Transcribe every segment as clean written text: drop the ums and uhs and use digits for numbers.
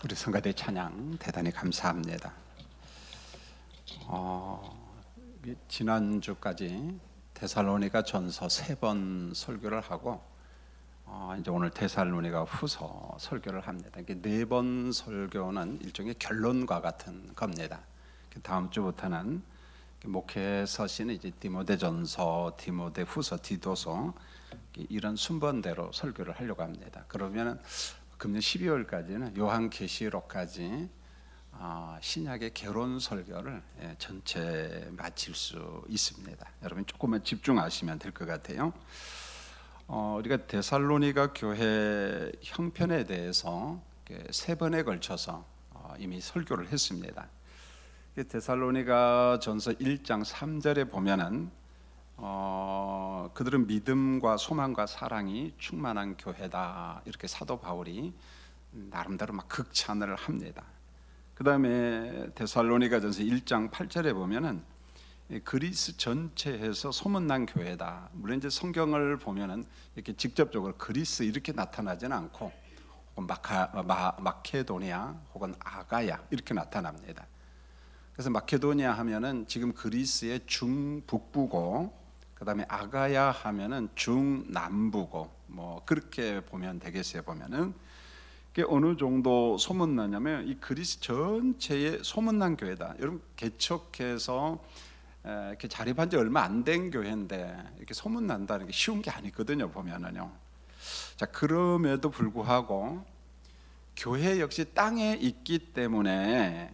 우리 성가대 찬양 대단히 감사합니다. 지난주까지 데살로니가 전서 3번 설교를 하고 이제 오늘 데살로니가 후서 설교를 합니다. 이게 4번 설교는 일종의 결론과 같은 겁니다. 다음 주부터는 목회 서신 이제 디모데전서, 디모데후서, 디도서 이런 순번대로 설교를 하려고 합니다. 그러면 금년 12월까지는 요한계시록까지 신약의 결론 설교를 전체 마칠 수 있습니다. 여러분 조금만 집중하시면 될 것 같아요. 우리가 데살로니가 교회 형편에 대해서 3번에 걸쳐서 이미 설교를 했습니다. 데살로니가 전서 1장 3절에 보면은 그들은 믿음과 소망과 사랑이 충만한 교회다, 이렇게 사도 바울이 나름대로 막 극찬을 합니다. 그 다음에 데살로니가전서 1장 8절에 보면은 그리스 전체에서 소문난 교회다. 물론 이제 성경을 보면은 이렇게 직접적으로 그리스 이렇게 나타나지는 않고 혹은 마케도니아 혹은 아가야 이렇게 나타납니다. 그래서 마케도니아 하면은 지금 그리스의 중북부고, 그 다음에 아가야 하면은 중남부고, 뭐 그렇게 보면 되겠어요. 보면은 이게 어느 정도 소문나냐면 이 그리스 전체의 소문난 교회다. 여러분 개척해서 이렇게 자립한 지 얼마 안 된 교회인데 이렇게 소문난다는 게 쉬운 게 아니거든요. 보면은요. 자, 그럼에도 불구하고 교회 역시 땅에 있기 때문에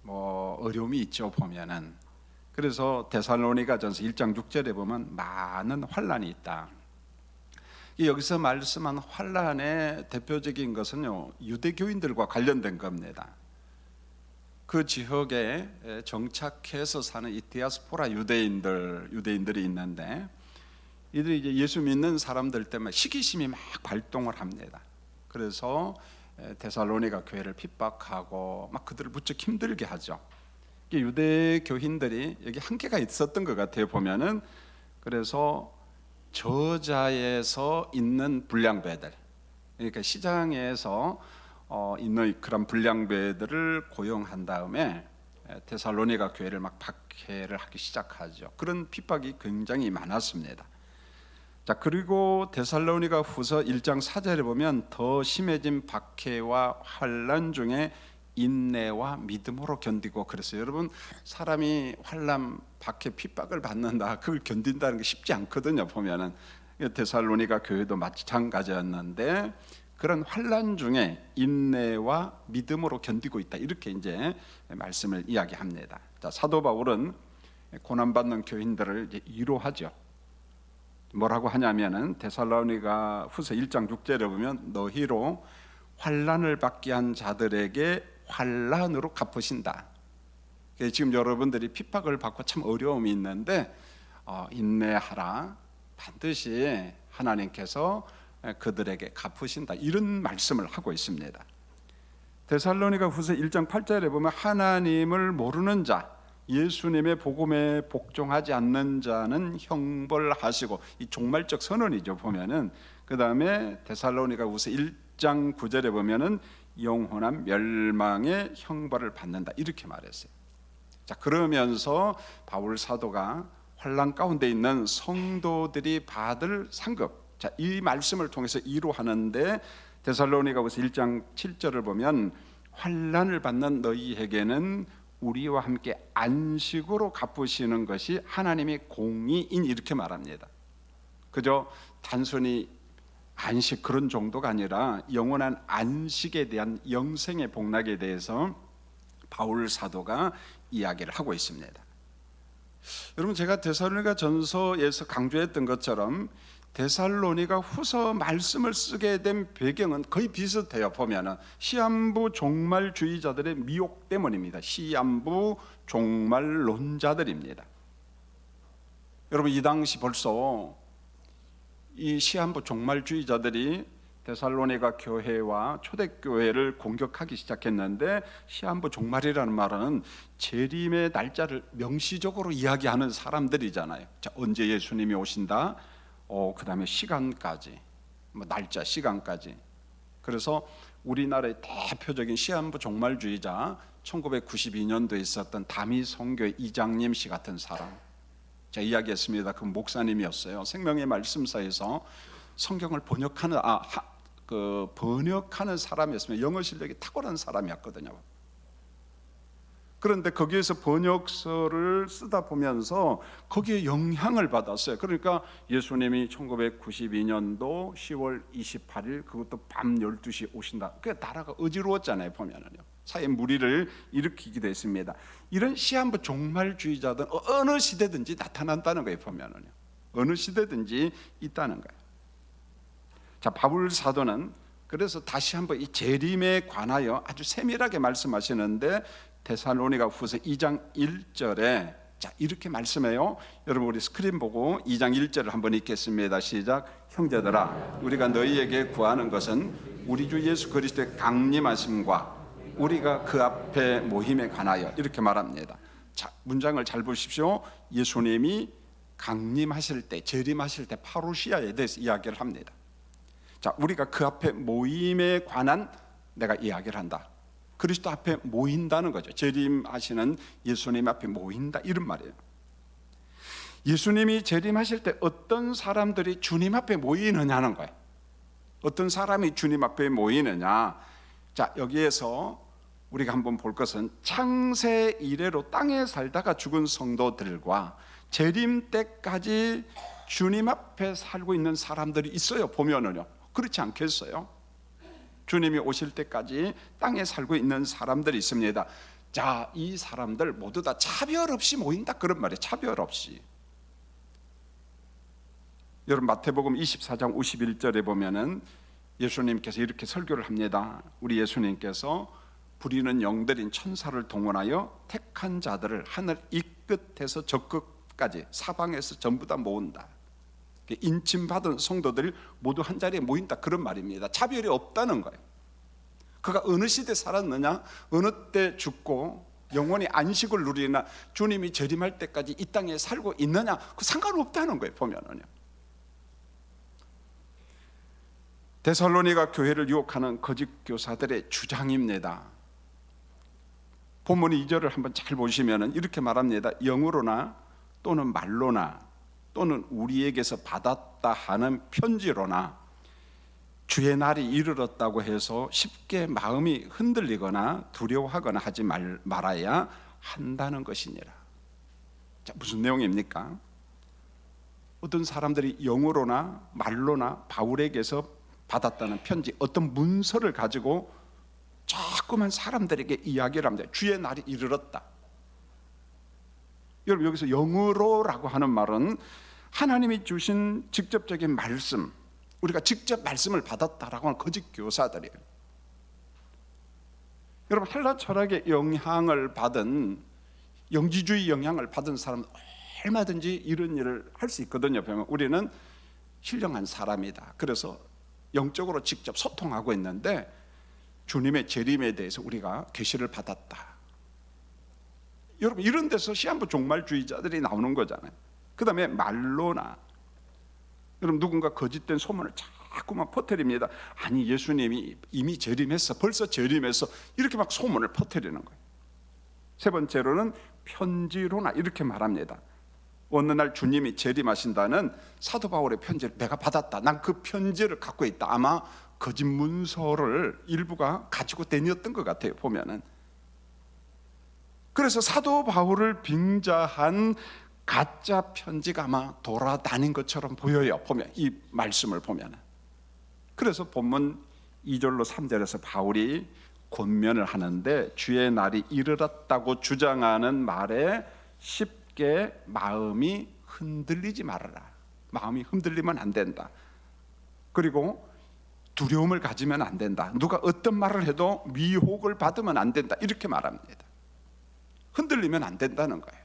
뭐 어려움이 있죠. 보면은. 그래서 데살로니가전서 1장 6절에 보면 많은 환란이 있다. 여기서 말씀한 환란의 대표적인 것은요, 유대교인들과 관련된 겁니다. 그 지역에 정착해서 사는 이 디아스포라 유대인들이 있는데, 이들이 이제 예수 믿는 사람들 때문에 시기심이 막 발동을 합니다. 그래서 데살로니가 교회를 핍박하고 막 그들을 무척 힘들게 하죠. 유대 교인들이 여기 한계가 있었던 것 같아요. 보면은. 그래서 저자에서 있는 불량배들, 그러니까 시장에서 있는 그런 불량배들을 고용한 다음에 데살로니가 교회를 막 박해를 하기 시작하죠. 그런 핍박이 굉장히 많았습니다. 자, 그리고 데살로니가 후서 1장 4절에 보면 더 심해진 박해와 환난 중에 인내와 믿음으로 견디고, 그래서 여러분 사람이 환난, 박해, 핍박을 받는다, 그걸 견딘다는 게 쉽지 않거든요. 보면은 데살로니가 교회도 마찬가지였는데 그런 환난 중에 인내와 믿음으로 견디고 있다, 이렇게 이제 말씀을 이야기합니다. 자, 사도 바울은 고난받는 교인들을 이제 위로하죠. 뭐라고 하냐면은 데살로니가 후서 1장 6절에 보면 너희로 환난을 받게 한 자들에게 환난으로 갚으신다. 지금 여러분들이 핍박을 받고 참 어려움이 있는데 인내하라, 반드시 하나님께서 그들에게 갚으신다, 이런 말씀을 하고 있습니다. 데살로니가 후서 1장 8절에 보면 하나님을 모르는 자, 예수님의 복음에 복종하지 않는 자는 형벌하시고, 이 종말적 선언이죠. 보면은 그 다음에 데살로니가 후서 1장 9절에 보면은 영원한 멸망의 형벌을 받는다, 이렇게 말했어요. 자, 그러면서 바울 사도가 환난 가운데 있는 성도들이 받을 상급, 자, 이 말씀을 통해서 이루하는데 데살로니가후서 1장 7절을 보면 환난을 받는 너희에게는 우리와 함께 안식으로 갚으시는 것이 하나님의 공의인, 이렇게 말합니다. 그저 단순히 안식 그런 정도가 아니라 영원한 안식에 대한 영생의 복락에 대해서 바울 사도가 이야기를 하고 있습니다. 여러분, 제가 데살로니가 전서에서 강조했던 것처럼 데살로니가 후서 말씀을 쓰게 된 배경은 거의 비슷해요. 보면은 시한부 종말주의자들의 미혹 때문입니다. 시한부 종말론자들입니다. 여러분, 이 당시 벌써 이 시한부 종말주의자들이 데살로니가 교회와 초대교회를 공격하기 시작했는데, 시한부 종말이라는 말은 재림의 날짜를 명시적으로 이야기하는 사람들이잖아요. 자, 언제 예수님이 오신다, 그 다음에 시간까지, 날짜, 시간까지. 그래서 우리나라의 대표적인 시한부 종말주의자 1992년도에 있었던 다미선교 이장님 씨 같은 사람, 제가 이야기했습니다. 그 목사님이었어요. 생명의 말씀사에서 성경을 번역하는 사람이었으면 영어 실력이 탁월한 사람이었거든요. 그런데 거기에서 번역서를 쓰다 보면서 거기에 영향을 받았어요. 그러니까 예수님이 1992년도 10월 28일 그것도 밤 12시에 오신다. 그 나라가 어지러웠잖아요. 보면은요. 사회 무리를 일으키기도 했습니다. 이런 시한부 종말주의자들은 어느 시대든지 나타난다는 거예요. 보면은요. 어느 시대든지 있다는 거예요. 자, 바울 사도는 그래서 다시 한번 이 재림에 관하여 아주 세밀하게 말씀하시는데 데살로니가 후서 2장 1절에 자 이렇게 말씀해요. 여러분 우리 스크린 보고 2장 1절을 한번 읽겠습니다. 시작. 형제들아 우리가 너희에게 구하는 것은 우리 주 예수 그리스도의 강림하심과 우리가 그 앞에 모임에 관하여 이렇게 말합니다. 자, 문장을 잘 보십시오. 예수님이 강림하실 때, 재림하실 때 파루시아에 대해서 이야기를 합니다. 자, 우리가 그 앞에 모임에 관한 내가 이야기를 한다. 그리스도 앞에 모인다는 거죠. 재림하시는 예수님 앞에 모인다 이런 말이에요. 예수님이 재림하실 때 어떤 사람들이 주님 앞에 모이느냐는 거예요. 어떤 사람이 주님 앞에 모이느냐. 자, 여기에서 우리가 한번 볼 것은 창세 이래로 땅에 살다가 죽은 성도들과 재림 때까지 주님 앞에 살고 있는 사람들이 있어요. 보면은요. 그렇지 않겠어요? 주님이 오실 때까지 땅에 살고 있는 사람들이 있습니다. 자, 이 사람들 모두 다 차별 없이 모인다 그런 말이에요. 차별 없이. 여러분 마태복음 24장 51절에 보면은 예수님께서 이렇게 설교를 합니다. 우리 예수님께서 부리는 영들인 천사를 동원하여 택한 자들을 하늘 이 끝에서 저 끝까지 사방에서 전부 다 모은다. 인침받은 성도들이 모두 한 자리에 모인다 그런 말입니다. 차별이 없다는 거예요. 그가 어느 시대 살았느냐, 어느 때 죽고 영원히 안식을 누리나 주님이 재림할 때까지 이 땅에 살고 있느냐 그 상관없다는 거예요. 보면은요. 데살로니가 교회를 유혹하는 거짓 교사들의 주장입니다. 본문 2절을 한번 잘 보시면은 이렇게 말합니다. 영으로나 또는 말로나 또는 우리에게서 받았다 하는 편지로나 주의 날이 이르렀다고 해서 쉽게 마음이 흔들리거나 두려워하거나 하지 말아야 한다는 것이니라. 자, 무슨 내용입니까? 어떤 사람들이 영어로나 말로나 바울에게서 받았다는 편지, 어떤 문서를 가지고 자꾸만 사람들에게 이야기를 합니다. 주의 날이 이르렀다. 여러분 여기서 영어로라고 하는 말은 하나님이 주신 직접적인 말씀, 우리가 직접 말씀을 받았다라고 하는 거짓 교사들이에요. 여러분 헬라 철학의 영향을 받은 영지주의 영향을 받은 사람은 얼마든지 이런 일을 할 수 있거든요. 보면 우리는 신령한 사람이다. 그래서 영적으로 직접 소통하고 있는데 주님의 재림에 대해서 우리가 계시를 받았다. 여러분 이런 데서 시한부 종말주의자들이 나오는 거잖아요. 그 다음에 말로나 여러분 누군가 거짓된 소문을 자꾸만 퍼뜨립니다. 아니 예수님이 이미 재림했어, 벌써 재림했어 이렇게 막 소문을 퍼뜨리는 거예요. 세 번째로는 편지로나 이렇게 말합니다. 어느 날 주님이 재림하신다는 사도 바울의 편지를 내가 받았다. 난 그 편지를 갖고 있다. 아마 거짓 문서를 일부가 가지고 다녔던 것 같아요. 보면은. 그래서 사도 바울을 빙자한 가짜 편지가 아마 돌아다닌 것처럼 보여요. 보면 이 말씀을 보면. 그래서 본문 2절로 3절에서 바울이 권면을 하는데 주의 날이 이르렀다고 주장하는 말에 쉽게 마음이 흔들리지 말아라. 마음이 흔들리면 안 된다. 그리고 두려움을 가지면 안 된다. 누가 어떤 말을 해도 미혹을 받으면 안 된다. 이렇게 말합니다. 흔들리면 안 된다는 거예요.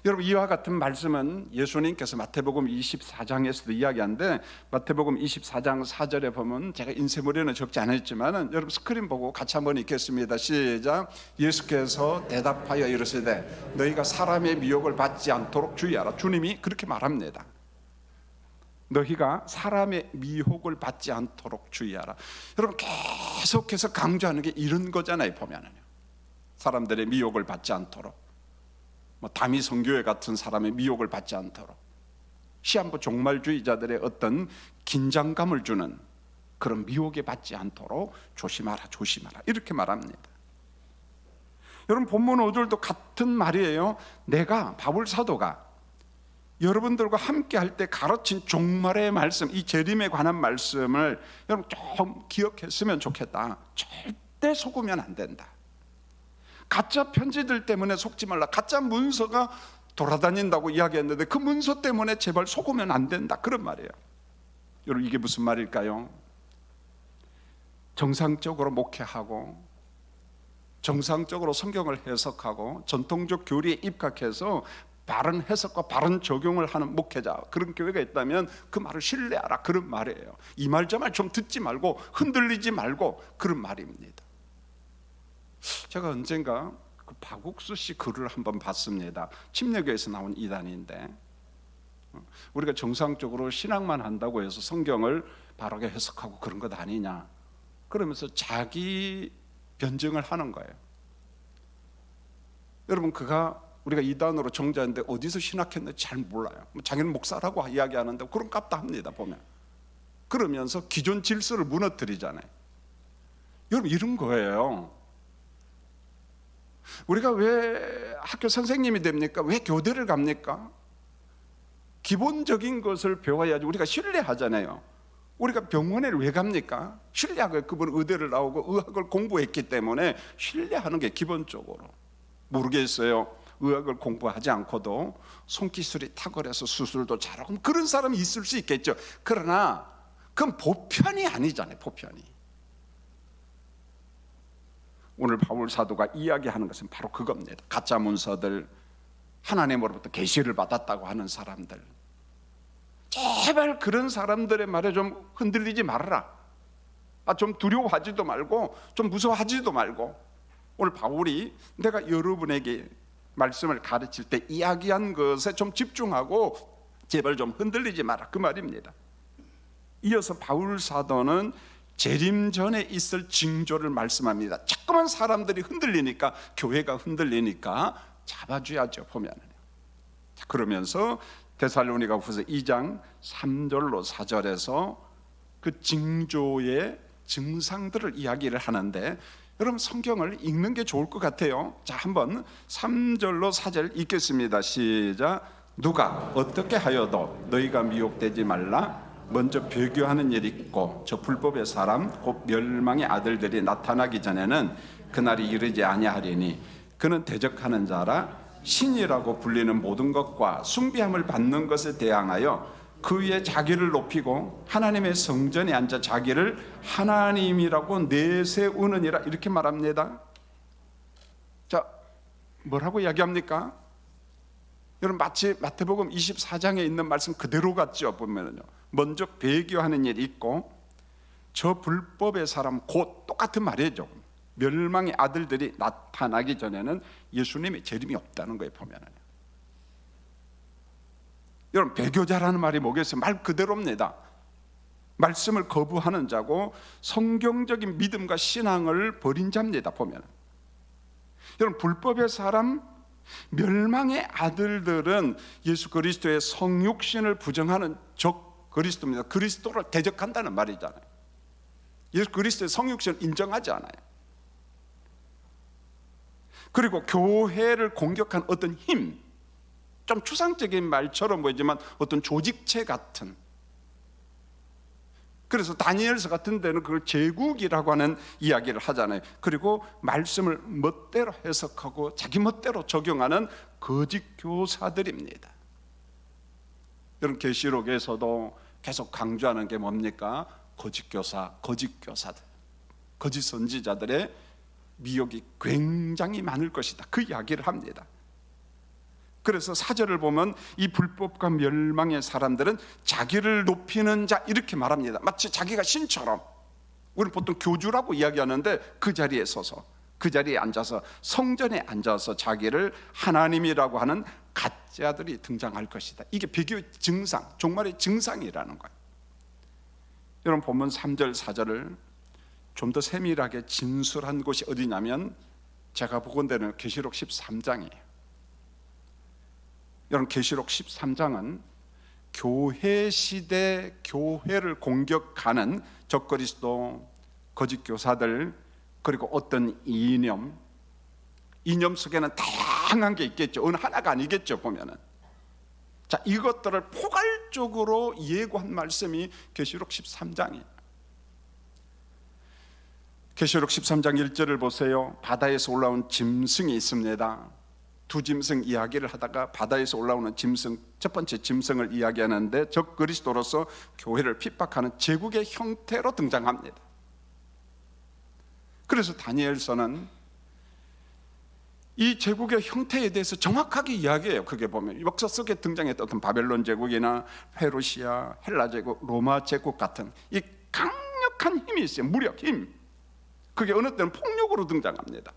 여러분 이와 같은 말씀은 예수님께서 마태복음 24장에서도 이야기하는데 마태복음 24장 4절에 보면 제가 인쇄물에는 적지 않았지만 여러분 스크린 보고 같이 한번 읽겠습니다. 시작. 예수께서 대답하여 이르시되 너희가 사람의 미혹을 받지 않도록 주의하라. 주님이 그렇게 말합니다. 너희가 사람의 미혹을 받지 않도록 주의하라. 여러분, 계속해서 강조하는 게 이런 거잖아요. 보면은요, 사람들의 미혹을 받지 않도록, 다미 선교회 같은 사람의 미혹을 받지 않도록, 시한부 종말주의자들의 어떤 긴장감을 주는 그런 미혹에 받지 않도록 조심하라, 조심하라, 이렇게 말합니다. 여러분, 본문 5절도 같은 말이에요. 내가 바울 사도가 여러분들과 함께 할 때 가르친 종말의 말씀, 이 재림에 관한 말씀을 여러분 좀 기억했으면 좋겠다. 절대 속으면 안 된다. 가짜 편지들 때문에 속지 말라. 가짜 문서가 돌아다닌다고 이야기했는데 그 문서 때문에 제발 속으면 안 된다, 그런 말이에요. 여러분, 이게 무슨 말일까요? 정상적으로 목회하고 정상적으로 성경을 해석하고 전통적 교리에 입각해서 바른 해석과 바른 적용을 하는 목회자, 그런 교회가 있다면 그 말을 신뢰하라, 그런 말이에요. 이 말 저 말 좀 듣지 말고 흔들리지 말고, 그런 말입니다. 제가 언젠가 그 박옥수 씨 글을 한번 봤습니다. 침례교에서 나온 이단인데, 우리가 정상적으로 신앙만 한다고 해서 성경을 바르게 해석하고 그런 것 아니냐, 그러면서 자기 변증을 하는 거예요. 여러분, 그가 우리가 이단으로 정자인데 어디서 신학했는지 잘 몰라요. 자기는 목사라고 이야기하는데 그런 값도 합니다, 보면. 그러면서 기존 질서를 무너뜨리잖아요. 여러분, 이런 거예요. 우리가 왜 학교 선생님이 됩니까? 왜 교대를 갑니까? 기본적인 것을 배워야지 우리가 신뢰하잖아요. 우리가 병원에 왜 갑니까? 신뢰하고, 그분 의대를 나오고 의학을 공부했기 때문에 신뢰하는 게 기본적으로. 모르겠어요. 의학을 공부하지 않고도 손기술이 탁월해서 수술도 잘하고 그런 사람이 있을 수 있겠죠. 그러나 그건 보편이 아니잖아요, 보편이. 오늘 바울 사도가 이야기하는 것은 바로 그겁니다. 가짜 문서들, 하나님으로부터 계시를 받았다고 하는 사람들, 제발 그런 사람들의 말에 좀 흔들리지 말아라. 좀 두려워하지도 말고 좀 무서워하지도 말고, 오늘 바울이 내가 여러분에게 말씀을 가르칠 때 이야기한 것에 좀 집중하고 제발 좀 흔들리지 마라, 그 말입니다. 이어서 바울 사도는 재림 전에 있을 징조를 말씀합니다. 자꾸만 사람들이 흔들리니까, 교회가 흔들리니까 잡아줘야죠, 보면은. 그러면서 데살로니가 후서 2장 3절로 4절에서 그 징조의 증상들을 이야기를 하는데, 여러분 성경을 읽는 게 좋을 것 같아요. 자, 한번 3절로 4절 읽겠습니다. 시작. 누가 어떻게 하여도 너희가 미혹되지 말라. 먼저 배교하는 일이 있고 저 불법의 사람 곧 멸망의 아들들이 나타나기 전에는 그날이 이르지 아니하리니 그는 대적하는 자라 신이라고 불리는 모든 것과 숭배함을 받는 것에 대항하여 그 위에 자기를 높이고 하나님의 성전에 앉아 자기를 하나님이라고 내세우느니라, 이렇게 말합니다. 자, 뭐라고 이야기합니까? 여러분, 마치 마태복음 24장에 있는 말씀 그대로 같죠, 보면은요. 먼저 배교하는 일이 있고 저 불법의 사람, 곧 똑같은 말이죠. 멸망의 아들들이 나타나기 전에는 예수님의 재림이 없다는 거예요, 보면은. 여러분, 배교자라는 말이 뭐겠어요? 말 그대로입니다. 말씀을 거부하는 자고 성경적인 믿음과 신앙을 버린 자입니다, 보면. 여러분, 불법의 사람, 멸망의 아들들은 예수 그리스도의 성육신을 부정하는 적 그리스도입니다. 그리스도를 대적한다는 말이잖아요. 예수 그리스도의 성육신을 인정하지 않아요. 그리고 교회를 공격한 어떤 힘, 좀 추상적인 말처럼 보이지만 어떤 조직체 같은, 그래서 다니엘서 같은 데는 그걸 제국이라고 하는 이야기를 하잖아요. 그리고 말씀을 멋대로 해석하고 자기 멋대로 적용하는 거짓 교사들입니다. 여러분, 계시록에서도 계속 강조하는 게 뭡니까? 거짓 교사, 거짓 교사들, 거짓 선지자들의 미혹이 굉장히 많을 것이다, 그 이야기를 합니다. 그래서 4절을 보면 이 불법과 멸망의 사람들은 자기를 높이는 자, 이렇게 말합니다. 마치 자기가 신처럼. 우리는 보통 교주라고 이야기하는데 그 자리에 서서 그 자리에 앉아서, 성전에 앉아서 자기를 하나님이라고 하는 가짜들이 등장할 것이다. 이게 배교의 증상, 종말의 증상이라는 거예요. 여러분, 본문 3절 4절을 좀 더 세밀하게 진술한 곳이 어디냐면 제가 보건대는 계시록 13장이에요. 여러분, 계시록 13장은 교회 시대 교회를 공격하는 적그리스도, 거짓 교사들, 그리고 어떤 이념 속에는 다양한 게 있겠죠. 어느 하나가 아니겠죠, 보면은. 자, 이것들을 포괄적으로 예고한 말씀이 계시록 13장이에요. 계시록 13장 1절을 보세요. 바다에서 올라온 짐승이 있습니다. 두 짐승 이야기를 하다가 바다에서 올라오는 짐승, 첫 번째 짐승을 이야기하는데 적그리스도로서 교회를 핍박하는 제국의 형태로 등장합니다. 그래서 다니엘서는 이 제국의 형태에 대해서 정확하게 이야기해요. 그게 보면 역사 속에 등장했던 어떤 바벨론 제국이나 페르시아, 헬라 제국, 로마 제국 같은 이 강력한 힘이 있어요. 무력, 힘. 그게 어느 때는 폭력으로 등장합니다.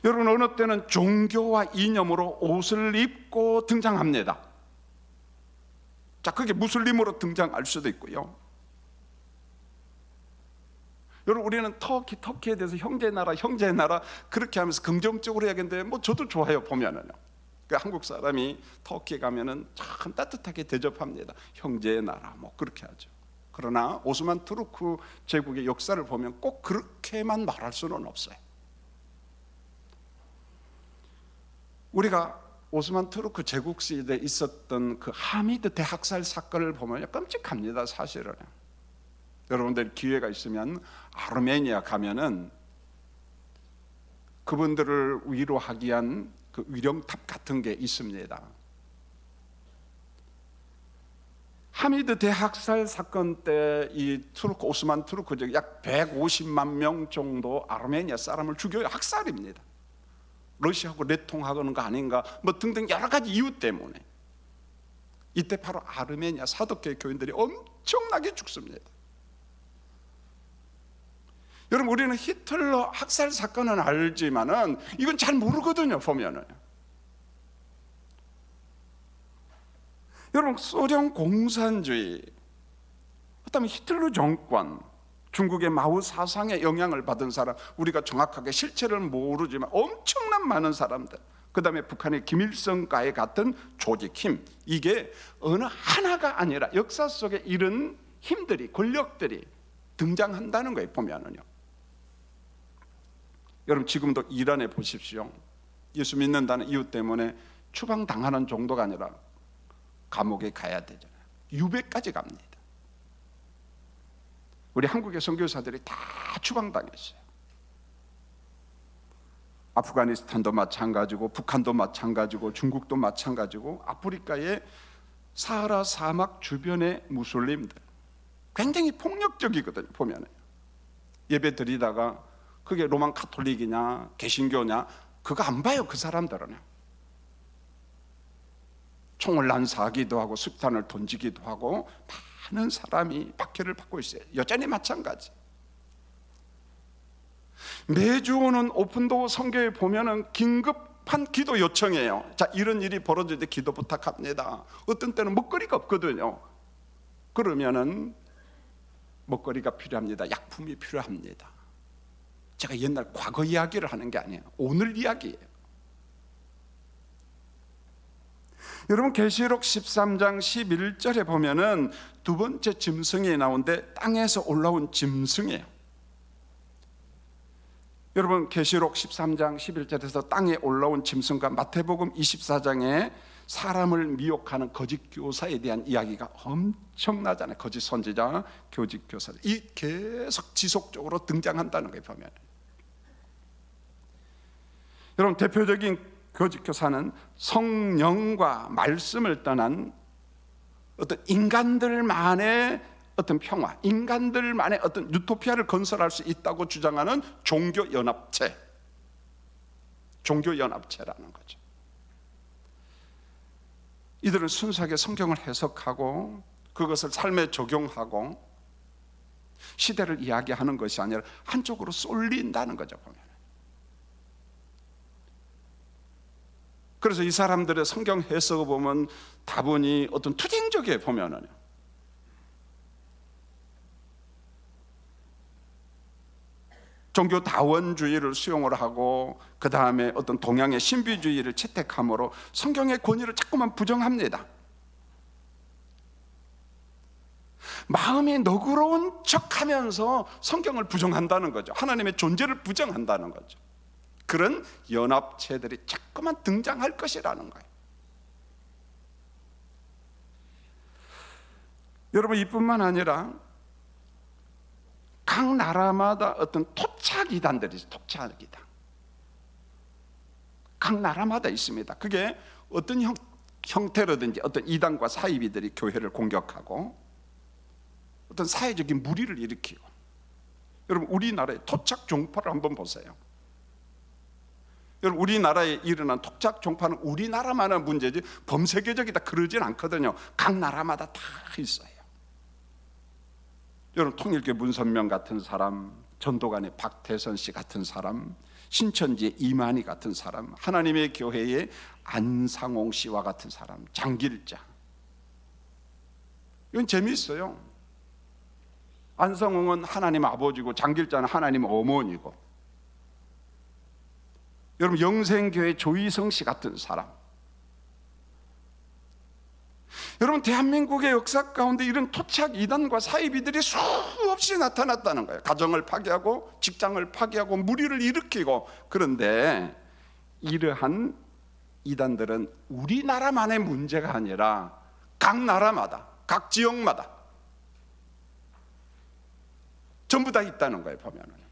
여러분, 어느 때는 종교와 이념으로 옷을 입고 등장합니다. 자, 그게 무슬림으로 등장할 수도 있고요. 여러분, 우리는 터키에 대해서 형제 나라 그렇게 하면서 긍정적으로 이야기하는데 뭐 저도 좋아요. 보면은요, 그 한국 사람이 터키에 가면은 참 따뜻하게 대접합니다. 형제의 나라 뭐 그렇게 하죠. 그러나 오스만 투르크 제국의 역사를 보면 꼭 그렇게만 말할 수는 없어요. 우리가 오스만 투르크 제국 시대에 있었던 그 하미드 대학살 사건을 보면 끔찍합니다. 사실은. 여러분들 기회가 있으면 아르메니아 가면은 그분들을 위로하기 위한 그 위령탑 같은 게 있습니다. 하미드 대학살 사건 때 이 투르크, 오스만 투르크 제국 약 150만 명 정도 아르메니아 사람을 죽여요. 학살입니다. 러시아하고 내통하는 거 아닌가 뭐 등등 여러 가지 이유 때문에 이때 바로 아르메니아 사독교회 교인들이 엄청나게 죽습니다. 여러분, 우리는 히틀러 학살 사건은 알지만은 이건 잘 모르거든요. 보면은 여러분, 소련 공산주의, 그다음에 히틀러 정권, 중국의 마오 사상에 영향을 받은 사람, 우리가 정확하게 실체를 모르지만 엄청난 많은 사람들, 그 다음에 북한의 김일성과의 같은 조직 힘, 이게 어느 하나가 아니라 역사 속에 이런 힘들이, 권력들이 등장한다는 거예요. 보면은요, 여러분, 지금도 이란에 보십시오. 예수 믿는다는 이유 때문에 추방당하는 정도가 아니라 감옥에 가야 되잖아요. 유배까지 갑니다. 우리 한국의 선교사들이 다 추방당했어요. 아프가니스탄도 마찬가지고, 북한도 마찬가지고, 중국도 마찬가지고, 아프리카의 사하라 사막 주변의 무슬림들 굉장히 폭력적이거든요. 보면 예배 드리다가 그게 로만 가톨릭이냐 개신교냐 그거 안 봐요. 그 사람들은 총을 난사하기도 하고 석탄을 던지기도 하고 많은 사람이 박해를 받고 있어요. 여전히 마찬가지. 매주 오는 오픈도어 선교에 보면은 긴급한 기도 요청이에요. 자, 이런 일이 벌어질 때 기도 부탁합니다. 어떤 때는 먹거리가 없거든요. 그러면은 먹거리가 필요합니다. 약품이 필요합니다. 제가 옛날 과거 이야기를 하는 게 아니에요. 오늘 이야기예요. 여러분, 계시록 13장 11절에 보면은 두 번째 짐승이 나오는데 땅에서 올라온 짐승이에요. 여러분, 계시록 13장 11절에서 땅에 올라온 짐승과 마태복음 24장에 사람을 미혹하는 거짓 교사에 대한 이야기가 엄청나잖아요. 거짓 선지자, 거짓 교사, 이 계속 지속적으로 등장한다는 거예요. 보면 여러분, 대표적인 거짓 교사는 성령과 말씀을 떠난 어떤 인간들만의 어떤 평화, 인간들만의 어떤 유토피아를 건설할 수 있다고 주장하는 종교연합체라는 거죠. 이들은 순수하게 성경을 해석하고 그것을 삶에 적용하고 시대를 이야기하는 것이 아니라 한쪽으로 쏠린다는 거죠, 보면. 그래서 이 사람들의 성경 해석을 보면 다분히 어떤 투쟁적이에요, 보면은. 종교 다원주의를 수용을 하고 그 다음에 어떤 동양의 신비주의를 채택함으로 성경의 권위를 자꾸만 부정합니다. 마음이 너그러운 척하면서 성경을 부정한다는 거죠. 하나님의 존재를 부정한다는 거죠. 그런 연합체들이 자꾸만 등장할 것이라는 거예요. 여러분, 이뿐만 아니라 각 나라마다 어떤 토착 이단들이 있어요. 토착 이단. 각 나라마다 있습니다. 그게 어떤 형태로든지 어떤 이단과 사이비들이 교회를 공격하고 어떤 사회적인 무리를 일으키고. 여러분, 우리나라의 토착 종파를 한번 보세요. 여러분, 우리나라에 일어난 토착 종파는 우리나라만의 문제지 범세계적이다 그러진 않거든요. 각 나라마다 다 있어요. 여러분, 통일교 문선명 같은 사람, 전도관의 박태선 씨 같은 사람, 신천지의 이만희 같은 사람, 하나님의 교회의 안상홍 씨와 같은 사람, 장길자. 이건 재미있어요. 안상홍은 하나님 아버지고 장길자는 하나님 어머니고, 여러분, 영생교회 조희성 씨 같은 사람. 여러분, 대한민국의 역사 가운데 이런 토착 이단과 사이비들이 수없이 나타났다는 거예요. 가정을 파괴하고 직장을 파괴하고 무리를 일으키고. 그런데 이러한 이단들은 우리나라만의 문제가 아니라 각 나라마다, 각 지역마다 전부 다 있다는 거예요, 보면은.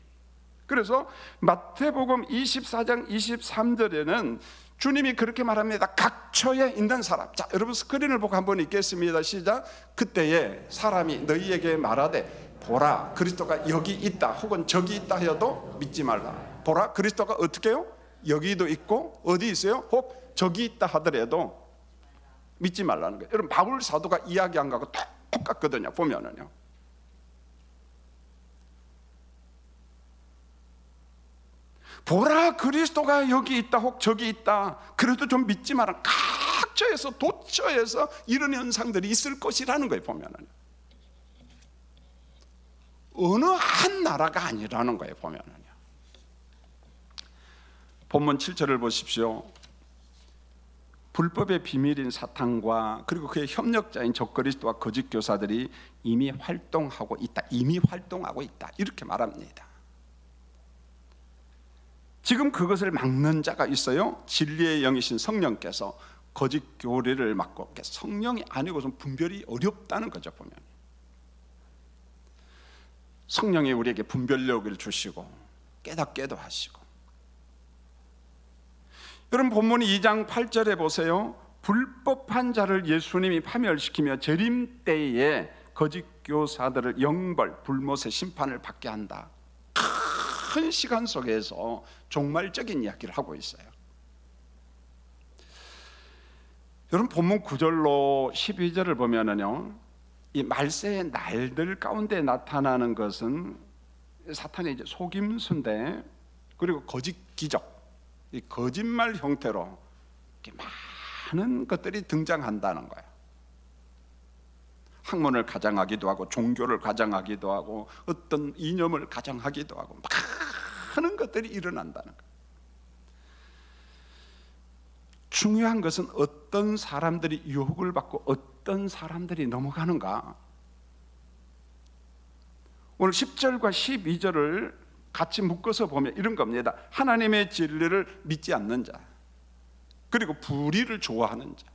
그래서 마태복음 24장 23절에는 주님이 그렇게 말합니다. 각처에 있는 사람. 자, 여러분 스크린을 보고 한번 읽겠습니다. 시작. 그때에 사람이 너희에게 말하되 보라, 그리스도가 여기 있다 혹은 저기 있다 하여도 믿지 말라. 보라, 그리스도가 어떻게 해요? 여기도 있고 어디 있어요? 혹 저기 있다 하더라도 믿지 말라는 거예요. 여러분, 바울 사도가 이야기한 거하고 똑같거든요, 보면은요. 보라, 그리스도가 여기 있다 혹 저기 있다, 그래도 좀 믿지 마라. 각처에서 도처에서 이런 현상들이 있을 것이라는 거예요, 보면은. 어느 한 나라가 아니라는 거예요, 보면은. 본문 7절을 보십시오. 불법의 비밀인 사탄과 그리고 그의 협력자인 적그리스도와 거짓 교사들이 이미 활동하고 있다. 이미 활동하고 있다. 이렇게 말합니다. 지금 그것을 막는 자가 있어요. 진리의 영이신 성령께서 거짓 교리를 막고, 성령이 아니고선 분별이 어렵다는 거죠, 보면. 성령이 우리에게 분별력을 주시고 깨닫게도 하시고. 여러분, 본문 2장 8절에 보세요. 불법한 자를 예수님이 파멸시키며 재림 때에 거짓 교사들을 영벌 불못의 심판을 받게 한다. 큰 시간 속에서 종말적인 이야기를 하고 있어요. 여러분, 본문 9절로 12절을 보면은요, 이 말세의 날들 가운데 나타나는 것은 사탄의 이제 속임수인데, 그리고 거짓 기적, 이 거짓말 형태로 많은 것들이 등장한다는 거예요. 학문을 가장하기도 하고 종교를 가장하기도 하고 어떤 이념을 가장하기도 하고 많은 것들이 일어난다는 거예요. 중요한 것은 어떤 사람들이 유혹을 받고 어떤 사람들이 넘어가는가. 오늘 10절과 12절을 같이 묶어서 보면 이런 겁니다. 하나님의 진리를 믿지 않는 자, 그리고 불의를 좋아하는 자.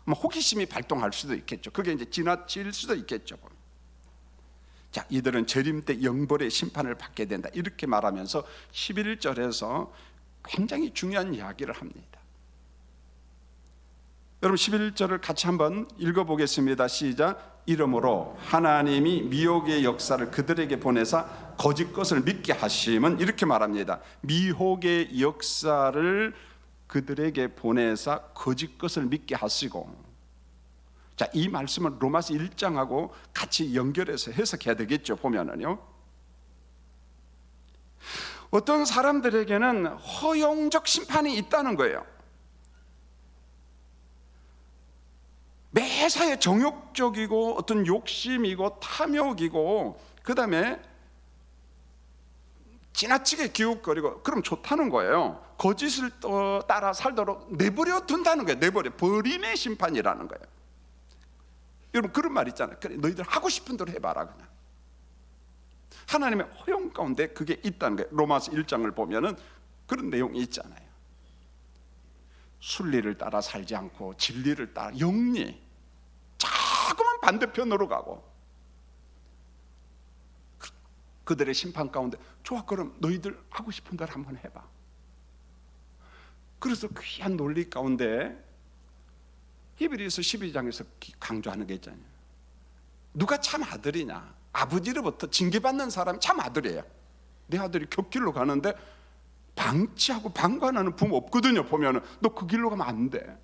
호기심이 발동할 수도 있겠죠. 그게 이제 지나칠 수도 있겠죠. 자, 이들은 재림 때 영벌의 심판을 받게 된다. 이렇게 말하면서 11절에서 굉장히 중요한 이야기를 합니다. 여러분, 11절을 같이 한번 읽어보겠습니다. 시작. 이러므로 하나님이 미혹의 역사를 그들에게 보내사 거짓 것을 믿게 하심은, 이렇게 말합니다. 미혹의 역사를 그들에게 보내사 거짓 것을 믿게 하시고. 자, 이 말씀은 로마서 1장하고 같이 연결해서 해석해야 되겠죠. 보면은요, 어떤 사람들에게는 허용적 심판이 있다는 거예요. 매사에 정욕적이고 어떤 욕심이고 탐욕이고, 그 다음에 지나치게 기웃거리고 그럼 좋다는 거예요. 거짓을 따라 살도록 내버려 둔다는 거예요. 내버려 버림의 심판이라는 거예요. 여러분, 그런 말 있잖아요. 그래, 너희들 하고 싶은 대로 해봐라. 그냥 하나님의 허용 가운데 그게 있다는 거예요. 로마서 1장을 보면은 그런 내용이 있잖아요. 순리를 따라 살지 않고 진리를 따라 영리, 자꾸만 반대편으로 가고, 그들의 심판 가운데 좋아, 그럼 너희들 하고 싶은 대로 한번 해봐. 그래서 귀한 논리 가운데 히브리서 12장에서 강조하는 게 있잖아요. 누가 참 아들이냐? 아버지로부터 징계받는 사람이 참 아들이에요. 내 아들이 곁길로 가는데 방치하고 방관하는 부모 없거든요. 보면은 너 그 길로 가면 안 돼.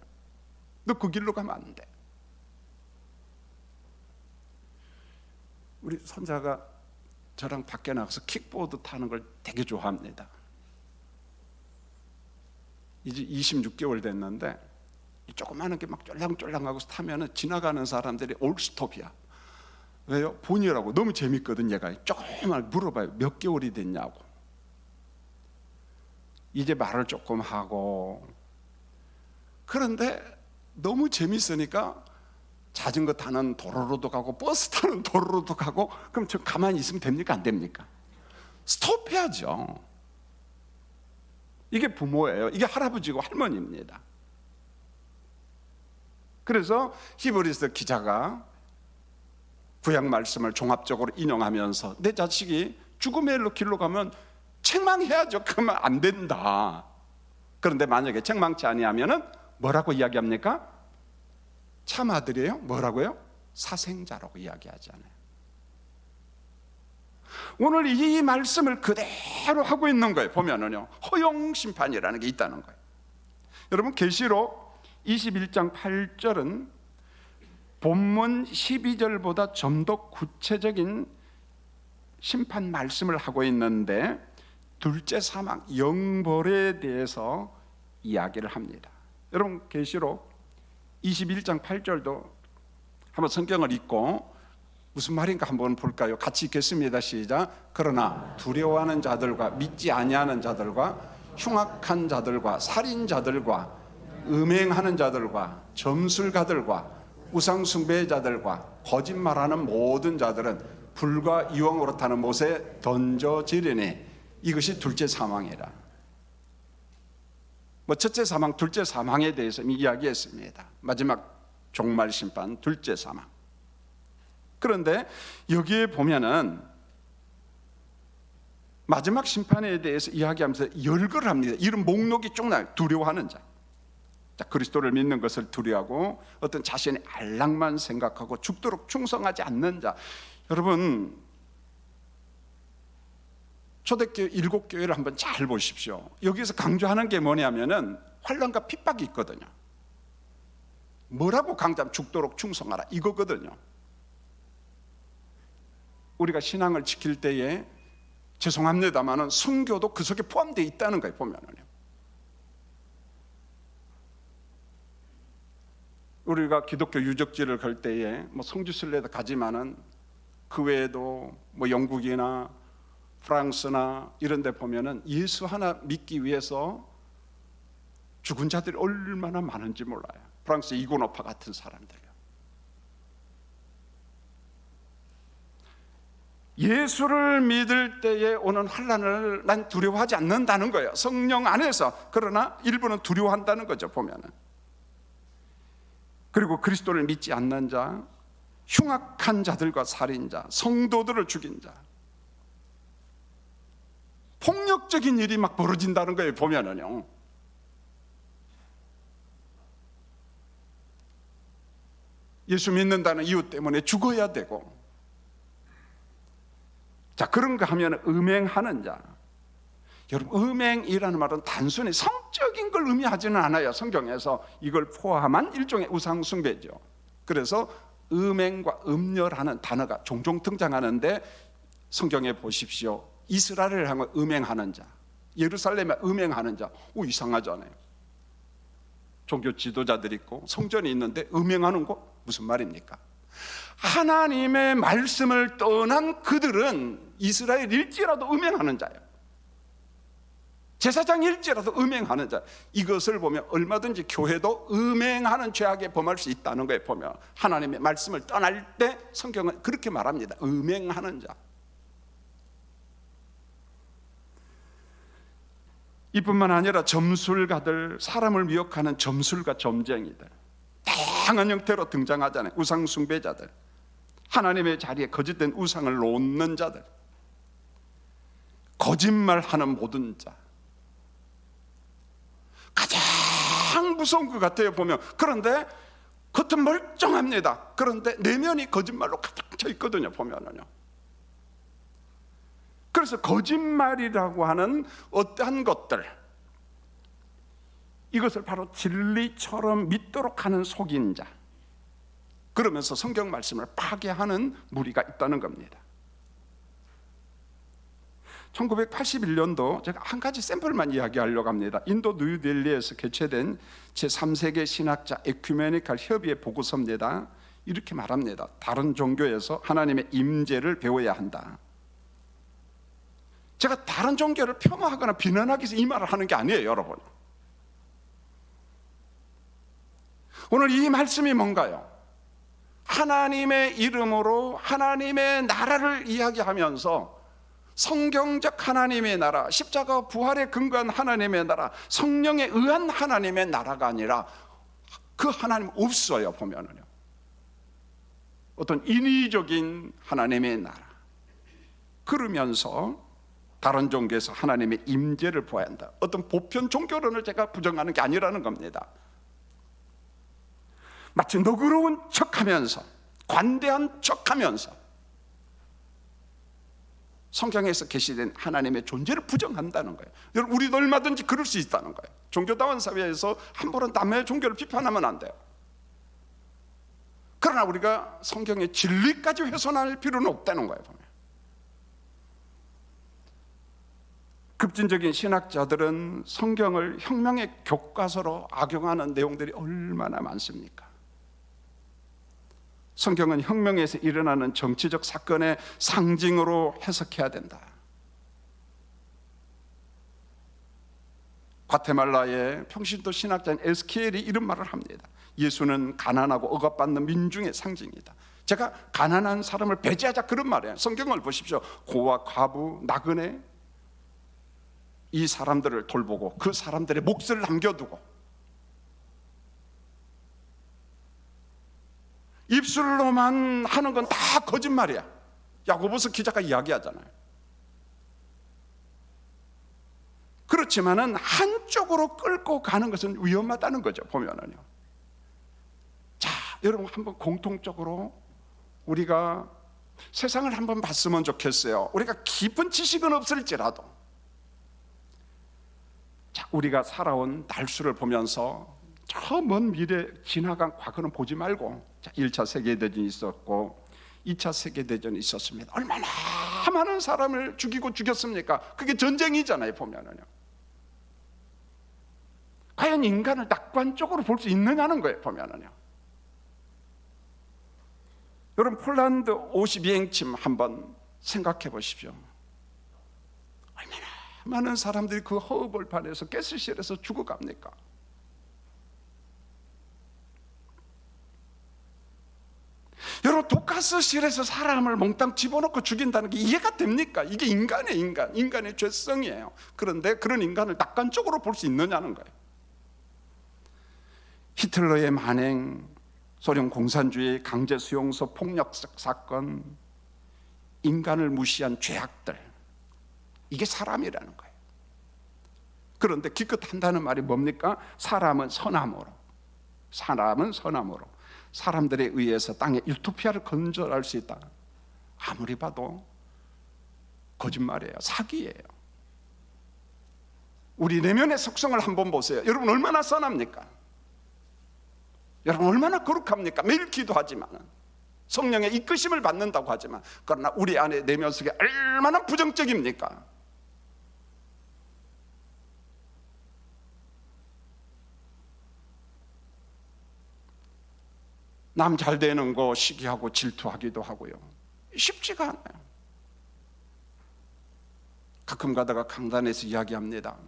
너 그 길로 가면 안 돼. 우리 손자가 저랑 밖에 나가서 킥보드 타는 걸 되게 좋아합니다. 이제 26개월 됐는데 조그마한 게 막 쫄랑쫄랑하고 타면은 지나가는 사람들이 올스톱이야. 왜요? 본이라고. 너무 재밌거든. 얘가 조금만 물어봐요. 몇 개월이 됐냐고. 이제 말을 조금 하고. 그런데 너무 재밌으니까 자전거 타는 도로로도 가고 버스 타는 도로로도 가고. 그럼 저 가만히 있으면 됩니까? 안 됩니까? 스톱해야죠. 이게 부모예요. 이게 할아버지고 할머니입니다. 그래서 히브리서 기자가 구약 말씀을 종합적으로 인용하면서 내 자식이 죽음의 길로 가면 책망해야죠. 그러면 안 된다. 그런데 만약에 책망치 아니하면은 뭐라고 이야기합니까? 참 아들이에요? 뭐라고요? 사생자라고 이야기하잖아요. 오늘 이 말씀을 그대로 하고 있는 거예요. 보면은요, 허용 심판이라는 게 있다는 거예요. 여러분, 계시록 21장 8절은 본문 12절보다 좀 더 구체적인 심판 말씀을 하고 있는데, 둘째 사망, 영벌에 대해서 이야기를 합니다. 여러분, 계시록 21장 8절도 한번 성경을 읽고 무슨 말인가 한번 볼까요? 같이 읽겠습니다. 시작. 그러나 두려워하는 자들과 믿지 아니하는 자들과 흉악한 자들과 살인자들과 음행하는 자들과 점술가들과 우상숭배자들과 거짓말하는 모든 자들은 불과 유황으로 타는 못에 던져지리니 이것이 둘째 사망이라. 첫째 사망, 둘째 사망에 대해서 이야기했습니다. 마지막 종말 심판, 둘째 사망. 그런데 여기에 보면은 마지막 심판에 대해서 이야기하면서 열거를 합니다. 이런 목록이 쭉 나요. 두려워하는 자. 자, 그리스도를 믿는 것을 두려워하고 어떤 자신의 안락만 생각하고 죽도록 충성하지 않는 자. 여러분, 초대교회 7교회를 한번 잘 보십시오. 여기서 강조하는 게 뭐냐면은 환난과 핍박이 있거든요. 뭐라고 강조하면 죽도록 충성하라 이거거든요. 우리가 신앙을 지킬 때에 죄송합니다만은 순교도 그 속에 포함되어 있다는 거예요. 보면은요, 우리가 기독교 유적지를 갈 때에 성지순례도 가지만은 그 외에도 영국이나 프랑스나 이런 데 보면은 예수 하나 믿기 위해서 죽은 자들이 얼마나 많은지 몰라요. 프랑스 이고노파 같은 사람들이요. 예수를 믿을 때에 오는 환난을 난 두려워하지 않는다는 거예요. 성령 안에서. 그러나 일부는 두려워한다는 거죠. 보면은. 그리고 그리스도를 믿지 않는 자, 흉악한 자들과 살인자, 성도들을 죽인 자, 폭력적인 일이 막 벌어진다는 거예요. 보면은요, 예수 믿는다는 이유 때문에 죽어야 되고, 자, 그런가 하면 음행하는 자. 여러분, 음행이라는 말은 단순히 성적인 걸 의미하지는 않아요. 성경에서 이걸 포함한 일종의 우상 숭배죠. 그래서 음행과 음녀라는 단어가 종종 등장하는데 성경에 보십시오. 이스라엘을 향해 음행하는 자, 예루살렘에 음행하는 자, 이상하잖아요. 종교 지도자들이 있고 성전이 있는데 음행하는 거 무슨 말입니까? 하나님의 말씀을 떠난 그들은 이스라엘일지라도 음행하는 자예요. 제사장일지라도 음행하는 자. 이것을 보면 얼마든지 교회도 음행하는 죄악에 범할 수 있다는 거에 보면 하나님의 말씀을 떠날 때 성경은 그렇게 말합니다. 음행하는 자. 이뿐만 아니라 점술가들, 사람을 미혹하는 점술가, 점쟁이들, 다양한 형태로 등장하잖아요. 우상 숭배자들, 하나님의 자리에 거짓된 우상을 놓는 자들, 거짓말하는 모든 자. 가장 무서운 것 같아요 보면. 그런데 겉은 멀쩡합니다. 그런데 내면이 거짓말로 가득 차 있거든요 보면은요. 그래서 거짓말이라고 하는 어떠한 것들, 이것을 바로 진리처럼 믿도록 하는 속인 자, 그러면서 성경 말씀을 파괴하는 무리가 있다는 겁니다. 1981년도 제가 한 가지 샘플만 이야기하려고 합니다. 인도 뉴델리에서 개최된 제3세계 신학자 에큐메니칼 협의회 보고서입니다. 이렇게 말합니다. 다른 종교에서 하나님의 임재를 배워야 한다. 제가 다른 종교를 폄하하거나 비난하기 위해서 이 말을 하는 게 아니에요 여러분. 오늘 이 말씀이 뭔가요? 하나님의 이름으로 하나님의 나라를 이야기하면서 성경적 하나님의 나라, 십자가 부활에 근거한 하나님의 나라, 성령에 의한 하나님의 나라가 아니라 그 하나님 없어요 보면은요. 어떤 인위적인 하나님의 나라. 그러면서 다른 종교에서 하나님의 임재를 보아야 한다. 어떤 보편 종교론을 제가 부정하는 게 아니라는 겁니다. 마치 너그러운 척하면서, 관대한 척하면서 성경에서 계시된 하나님의 존재를 부정한다는 거예요. 여러분, 우리도 얼마든지 그럴 수 있다는 거예요. 종교다운 사회에서 함부로 남의 종교를 비판하면 안 돼요. 그러나 우리가 성경의 진리까지 훼손할 필요는 없다는 거예요 보면. 급진적인 신학자들은 성경을 혁명의 교과서로 악용하는 내용들이 얼마나 많습니까? 성경은 혁명에서 일어나는 정치적 사건의 상징으로 해석해야 된다. 과테말라의 평신도 신학자인 에스키엘이 이런 말을 합니다. 예수는 가난하고 억압받는 민중의 상징이다. 제가 가난한 사람을 배제하자 그런 말이에요. 성경을 보십시오. 고아, 과부, 나그네, 이 사람들을 돌보고 그 사람들의 몫을 남겨두고 입술로만 하는 건 다 거짓말이야. 야고보서 기자가 이야기하잖아요. 그렇지만은 한쪽으로 끌고 가는 것은 위험하다는 거죠 보면은요. 자, 여러분 한번 공통적으로 우리가 세상을 한번 봤으면 좋겠어요. 우리가 깊은 지식은 없을지라도 자, 우리가 살아온 날수를 보면서 저 먼 미래 지나간 과거는 보지 말고, 자, 1차 세계대전이 있었고 2차 세계대전이 있었습니다. 얼마나 많은 사람을 죽이고 죽였습니까? 그게 전쟁이잖아요 보면은요. 과연 인간을 낙관적으로 볼 수 있느냐는 거예요 보면은요. 여러분, 폴란드 52행침 한번 생각해 보십시오. 얼마나 많은 사람들이 그 허허벌판에서 가스실에서 죽어갑니까? 여러분, 독가스실에서 사람을 몽땅 집어넣고 죽인다는 게 이해가 됩니까? 이게 인간의 죄성이에요. 그런데 그런 인간을 낙관적으로 볼 수 있느냐는 거예요. 히틀러의 만행, 소련 공산주의, 강제 수용소 폭력 사건, 인간을 무시한 죄악들, 이게 사람이라는 거예요. 그런데 기껏 한다는 말이 뭡니까? 사람은 선함으로 사람들에 의해서 땅에 유토피아를 건설할 수 있다. 아무리 봐도 거짓말이에요. 사기예요. 우리 내면의 속성을 한번 보세요. 여러분, 얼마나 선합니까? 여러분 얼마나 거룩합니까? 매일 기도하지만 성령의 이끄심을 받는다고 하지만 그러나 우리 안에 내면 속에 얼마나 부정적입니까? 남 잘 되는 거 시기하고 질투하기도 하고요. 쉽지가 않아요. 가끔 가다가 강단에서 이야기합니다.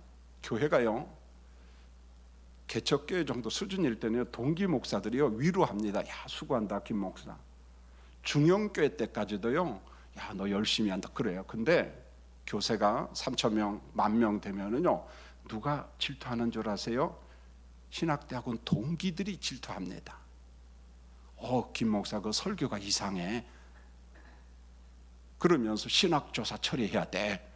교회가요, 개척교회 정도 수준일 때는 동기 목사들이요 위로합니다. 야, 수고한다 김 목사. 중형교회 때까지도요, 야, 너 열심히 한다 그래요. 근데 교세가 3,000명, 10,000명 되면은요, 누가 질투하는 줄 아세요? 신학대학원 동기들이 질투합니다. 김 목사 그 설교가 이상해. 그러면서 신학조사 처리해야 돼.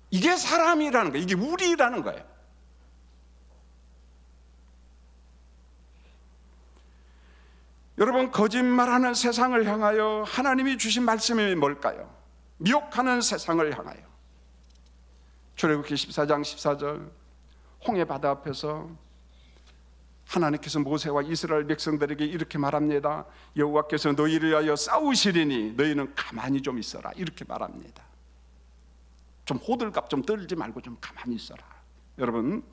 이게 사람이라는 거예요. 이게 우리라는 거예요. 여러분, 거짓말하는 세상을 향하여 하나님이 주신 말씀이 뭘까요? 미혹하는 세상을 향하여. 출애굽기 14장 14절, 홍해 바다 앞에서 하나님께서 모세와 이스라엘 백성들에게 이렇게 말합니다. 여호와께서 너희를 위하여 싸우시리니 너희는 가만히 좀 있어라. 이렇게 말합니다. 좀 호들갑 좀 떨지 말고 좀 가만히 있어라. 여러분,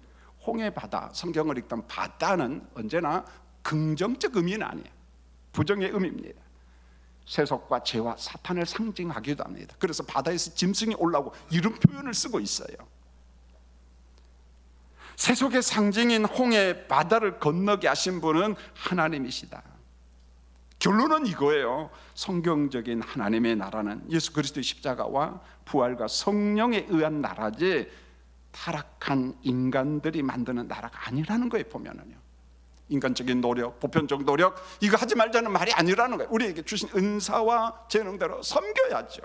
홍해 바다, 성경을 읽던 바다는 언제나 긍정적 의미는 아니에요. 부정의 의미입니다. 세속과 죄와 사탄을 상징하기도 합니다. 그래서 바다에서 짐승이 올라오고 이런 표현을 쓰고 있어요. 세속의 상징인 홍해 바다를 건너게 하신 분은 하나님이시다. 결론은 이거예요. 성경적인 하나님의 나라는 예수 그리스도의 십자가와 부활과 성령에 의한 나라지 타락한 인간들이 만드는 나라가 아니라는 거예요. 보면은요, 인간적인 노력, 보편적 노력 이거 하지 말자는 말이 아니라는 거예요. 우리에게 주신 은사와 재능대로 섬겨야죠.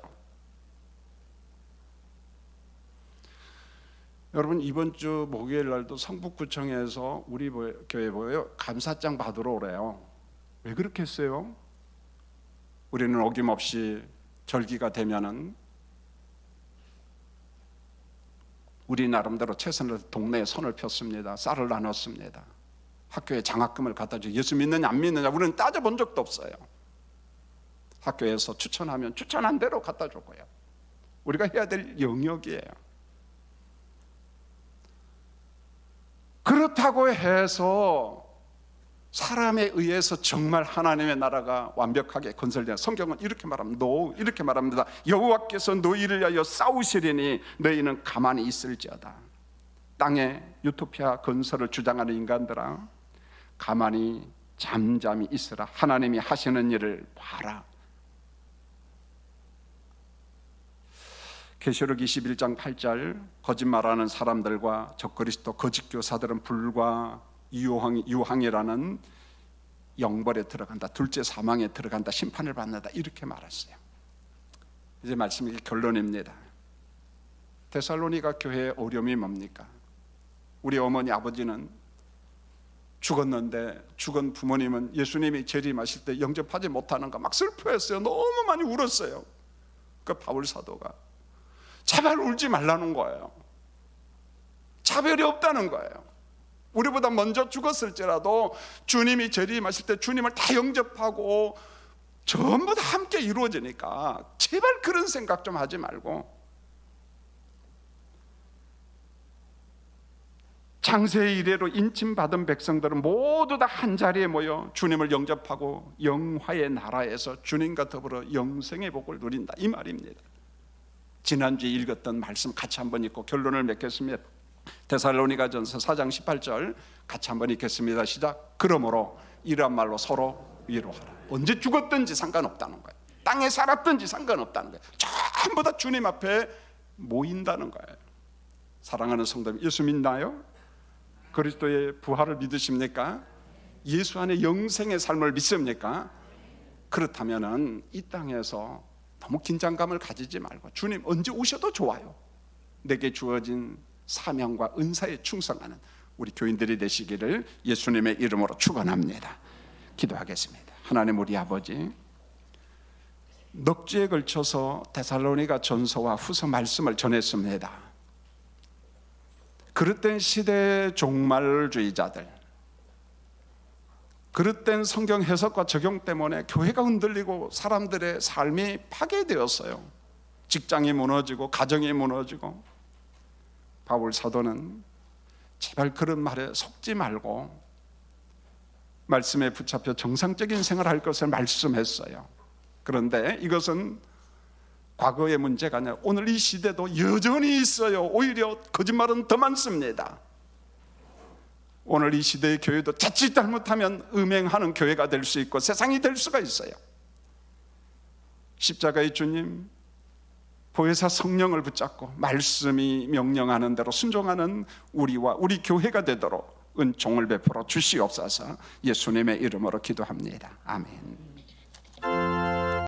여러분, 이번 주 목요일 날도 성북구청에서 우리 교회 보여요 감사장 받으러 오래요. 왜 그렇게 했어요? 우리는 어김없이 절기가 되면은 우리 나름대로 최선을 동네에 선을 폈습니다. 쌀을 나눴습니다. 학교에 장학금을 갖다 줘. 예수 믿느냐 안 믿느냐 우리는 따져본 적도 없어요. 학교에서 추천하면 추천한 대로 갖다 줬고요. 우리가 해야 될 영역이에요. 그렇다고 해서 사람에 의해서 정말 하나님의 나라가 완벽하게 건설되는, 성경은 이렇게 말합니다. 이렇게 말합니다. 여호와께서 너희를 위하여 싸우시리니 너희는 가만히 있을지어다. 땅에 유토피아 건설을 주장하는 인간들아, 가만히 잠잠히 있으라. 하나님이 하시는 일을 봐라. 계시록 21장 8절, 거짓말하는 사람들과 적그리스도 거짓 교사들은 불과 유황이라는 영벌에 들어간다. 둘째 사망에 들어간다. 심판을 받는다. 이렇게 말했어요. 이제 말씀이 결론입니다. 데살로니가 교회의 어려움이 뭡니까? 우리 어머니 아버지는 죽었는데 죽은 부모님은 예수님이 재림하실 때 영접하지 못하는 거 막 슬퍼했어요. 너무 많이 울었어요. 그 바울 사도가 제발 울지 말라는 거예요. 차별이 없다는 거예요. 우리보다 먼저 죽었을지라도 주님이 재림하실 때 주님을 다 영접하고 전부 다 함께 이루어지니까 제발 그런 생각 좀 하지 말고, 창세 이래로 인침받은 백성들은 모두 다 한자리에 모여 주님을 영접하고 영화의 나라에서 주님과 더불어 영생의 복을 누린다, 이 말입니다. 지난주에 읽었던 말씀 같이 한번 읽고 결론을 맺겠습니다. 데살로니가전서 4장 18절 같이 한번 읽겠습니다. 시작. 그러므로 이러한 말로 서로 위로하라. 언제 죽었든지 상관없다는 거예요. 땅에 살았든지 상관없다는 거예요. 전부 다 주님 앞에 모인다는 거예요. 사랑하는 성도님, 예수 믿나요? 그리스도의 부활을 믿으십니까? 예수 안에 영생의 삶을 믿습니까? 그렇다면은 이 땅에서 너무 긴장감을 가지지 말고 주님 언제 오셔도 좋아요. 내게 주어진 사명과 은사에 충성하는 우리 교인들이 되시기를 예수님의 이름으로 축원합니다. 기도하겠습니다. 하나님 우리 아버지, 넉 주에 걸쳐서 데살로니가 전서와 후서 말씀을 전했습니다. 그릇된 시대의 종말주의자들, 그릇된 성경 해석과 적용 때문에 교회가 흔들리고 사람들의 삶이 파괴되었어요. 직장이 무너지고 가정이 무너지고. 바울 사도는 제발 그런 말에 속지 말고 말씀에 붙잡혀 정상적인 생활을 할 것을 말씀했어요. 그런데 이것은 과거의 문제가 아니라 오늘 이 시대도 여전히 있어요. 오히려 거짓말은 더 많습니다. 오늘 이 시대의 교회도 자칫 잘못하면 음행하는 교회가 될 수 있고 세상이 될 수가 있어요. 십자가의 주님, 보혜사 성령을 붙잡고 말씀이 명령하는 대로 순종하는 우리와 우리 교회가 되도록 은총을 베풀어 주시옵소서. 예수님의 이름으로 기도합니다. 아멘.